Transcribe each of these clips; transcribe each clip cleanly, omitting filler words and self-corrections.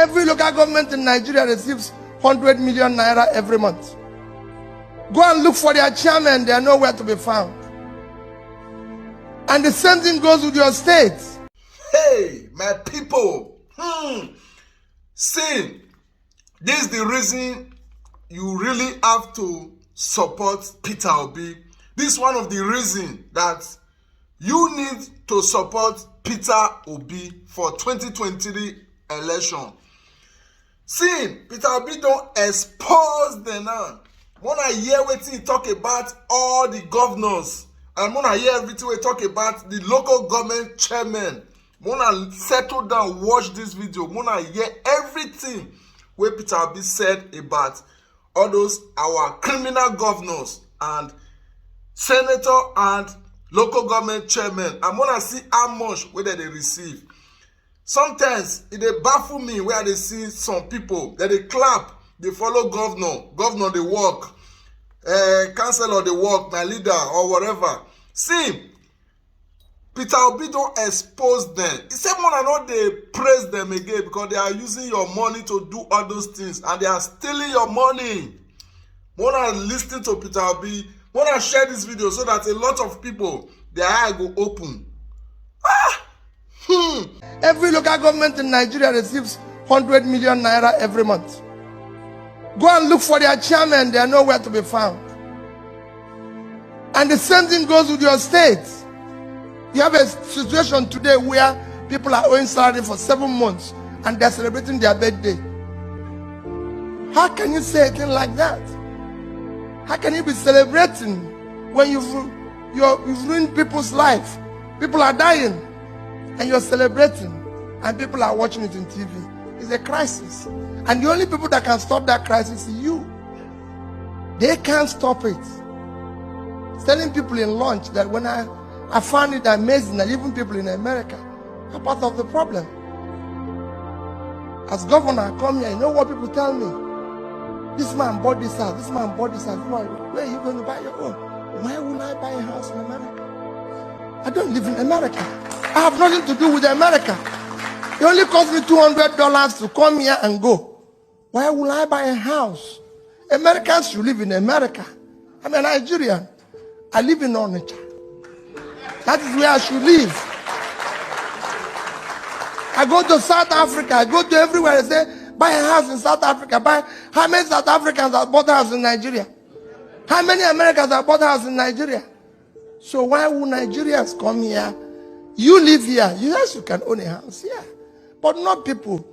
Every local government in Nigeria receives 100 million naira every month. Go and look for their chairman, they are nowhere to be found. And the same thing goes with your state. Hey, my people. See, this is the reason you really have to support Peter Obi. This is one of the reasons that you need to support Peter Obi for 2023 election. See, Peter Obi don't expose the now. When I hear what he talk about all the governors, and when I hear everything we talk about the local government chairman, when I settle down, watch this video, when I hear everything where Peter Obi said about all those our criminal governors and senator and local government chairman, and when I see how much whether they receive, sometimes it dey baffle me where they see some people that they clap, they follow governor they work, councillor they work, my leader or whatever. See, Peter Obi don't expose them. He said more than not they praise them again because they are using your money to do all those things and they are stealing your money. When I listen to Peter Obi, when I share this video so that a lot of people, their eye go open. Every local government in Nigeria receives 100 million naira every month. Go and look for their chairman, they are nowhere to be found. And the same thing goes with your state. You have a situation today where people are owing salary for 7 months and they're celebrating their birthday. How can you say a thing like that? How can you be celebrating when you've ruined people's life? People are dying and you're celebrating and people are watching it on TV. It's a crisis. And the only people that can stop that crisis is you. They can't stop it. Telling people in lunch that when I found it amazing that even people in America are part of the problem. As governor, I come here, you know what people tell me? This man bought this house, this man bought this house. Where are you going to buy your own? Why will I buy a house in America? I don't live in America. I have nothing to do with America. It only cost me $200 to come here and go. Why will I buy a house? Americans should live in America. I'm a Nigerian. I live in Onitsha. That is where I should live. I go to South Africa. I go to everywhere. I say, buy a house in South Africa. Buy. How many South Africans have bought a house in Nigeria? How many Americans have bought a house in Nigeria? So why would Nigerians come here? You live here. Yes, you can own a house here. But not people.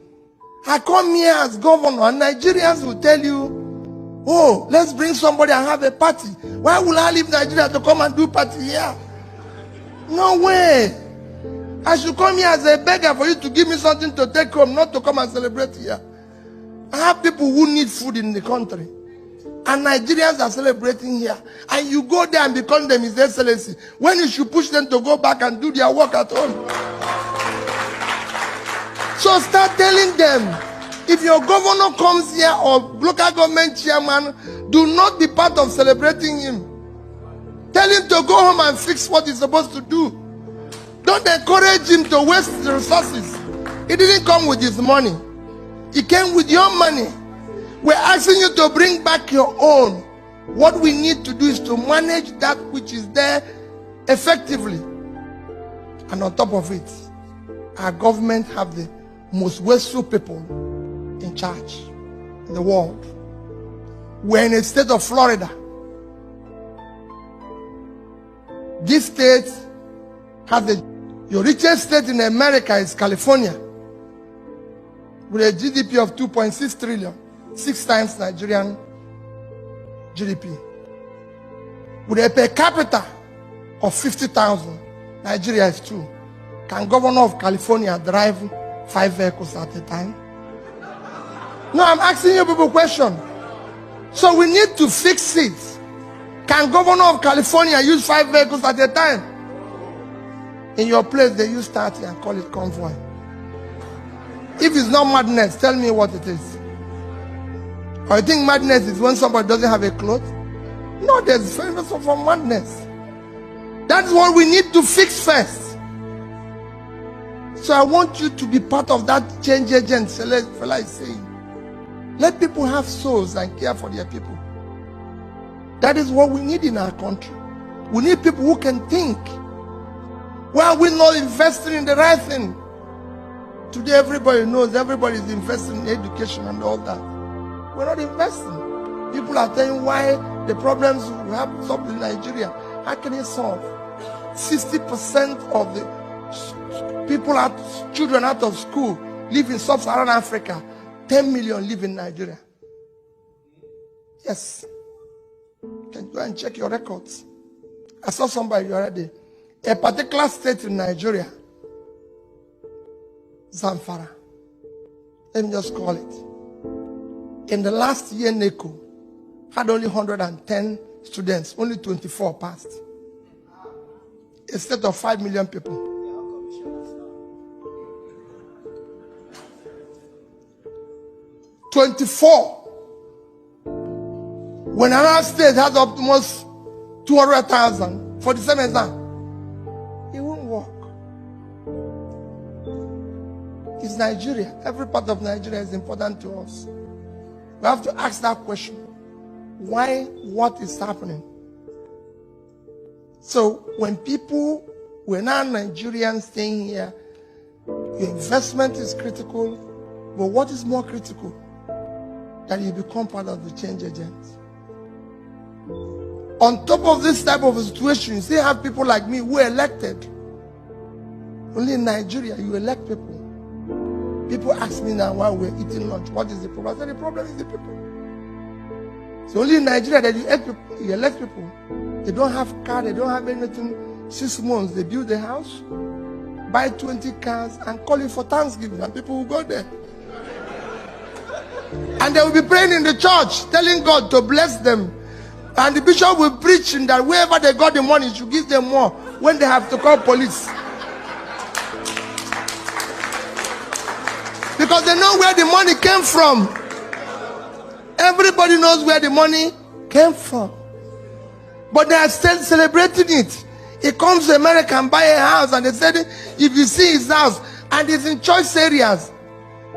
I come here as governor and Nigerians will tell you, oh, let's bring somebody and have a party. Why will I leave Nigeria to come and do party here? No way. I should come here as a beggar for you to give me something to take home, not to come and celebrate here. I have people who need food in the country. And Nigerians are celebrating here. And you go there and become them His Excellency. When you should push them to go back and do their work at home. So start telling them, if your governor comes here or local government chairman, do not be part of celebrating him. Tell him to go home and fix what he's supposed to do. Don't encourage him to waste the resources. He didn't come with his money. He came with your money. We're asking you to bring back your own. What we need to do is to manage that which is there effectively. And on top of it, our government have the most wasteful people in charge in the world. We're in a state of Florida. This state has your richest state in America is California, with a GDP of 2.6 trillion, 6 times Nigerian GDP. With a per capita of 50,000, Nigeria is 2. Can governor of California drive 5 vehicles at a time? No, I'm asking you people a question. So we need to fix it. Can governor of California use 5 vehicles at a time? In your place, they use 30 and call it convoy. If it's not madness, tell me what it is. Or you think madness is when somebody doesn't have a cloth? No, there's difference from madness. That's what we need to fix first. So I want you to be part of that change agent fella is saying. Let people have souls and care for their people. That is what we need in our country. We need people who can think. Why are we not investing in the right thing? Today everybody knows, everybody is investing in education and all that. We're not investing. People are telling why the problems we have solved in Nigeria. How can it solve? 60% of the people, children out of school live in sub-Saharan Africa. 10 million live in Nigeria. Yes. You can go and check your records. I saw somebody the other day. A particular state in Nigeria, Zamfara. Let me just call it. In the last year, NECO had only 110 students. Only 24 passed. A state of 5 million people. 24. When another state has almost 200,000 for the same exam, it won't work. It's Nigeria. Every part of Nigeria is important to us. We have to ask that question. Why? What is happening? So when people, we're now Nigerians staying here, your investment is critical, but what is more critical? That you become part of the change agent. On top of this type of a situation, you still have people like me who are elected. Only in Nigeria, you elect people. People ask me now while we're eating lunch, what is the problem? I said, the problem is the people. So only in Nigeria that you elect people. They don't have car, they don't have anything. 6 months, they build a house, buy 20 cars, and call it for Thanksgiving, and people will go there. And they will be praying in the church, telling God to bless them. And the bishop will preach that wherever they got the money, should give them more when they have to call police. Because they know where the money came from. Everybody knows where the money came from. But they are still celebrating it. He comes to America and buy a house, and they said, if you see his house, and it's in choice areas.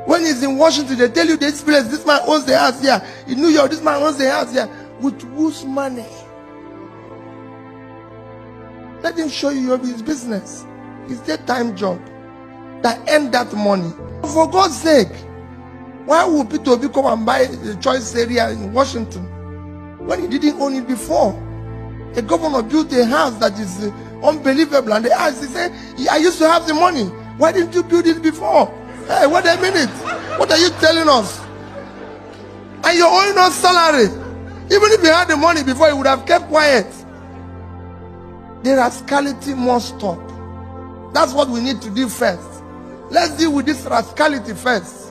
When he's in Washington, they tell you this place, this man owns the house here. In New York, this man owns the house here. With whose money? Let him show you his business. His daytime job that earned that money. For God's sake, why would Peter Obi come and buy the choice area in Washington when he didn't own it before? The governor built a house that is unbelievable, and they asked, he said, I used to have the money. Why didn't you build it before? Hey, wait a minute. What are you telling us? And you're owing us salary. Even if you had the money before, you would have kept quiet. The rascality must stop. That's what we need to do first. Let's deal with this rascality first.